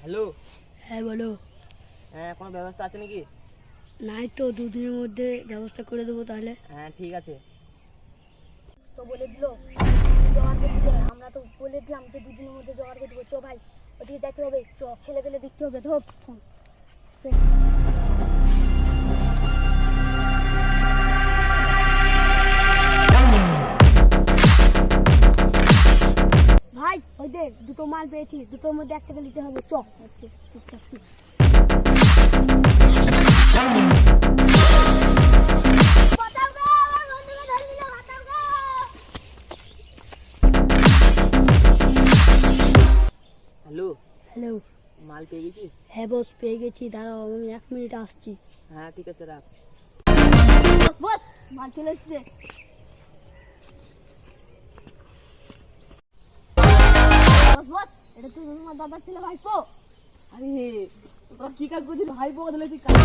Hello. হ্যাঁ বলো। হ্যাঁ, কোনো ব্যবস্থা আছে নাকি? নাই তো, দুদিনের মধ্যে ব্যবস্থা করে দেবো তাহলে। হ্যাঁ ঠিক আছে। তো বলে দিল জোগাড় করে দিলে, আমরা তো বলে দিলাম যে দুদিনের মধ্যে জোগাড় করে দেবো। চ ভাই, ওদিকে যেতে হবে, চ ছেলে পেলে দেখতে হবে। ধর ফোন। ভাই ওই যে দুটো মাল পেয়েছি, দুটোর মধ্যে একটা নিতে হবে। চ চুপচাপ চুপ। হ্যালো। হ্যালো। মাল পেয়ে গেছিস? হ্যাঁ বস, পেয়ে গেছি, দাঁড়াও আমি 1 মিনিট আসছি। হ্যাঁ ঠিক আছে, রাখ। বস বস, মাল চলে এসছে। বস বস, এটা তুই তোমার দাদা ছেলে ভাইপো? আরে তোরা কি কাজ করছিস? ভাই বদলে তুই কাজ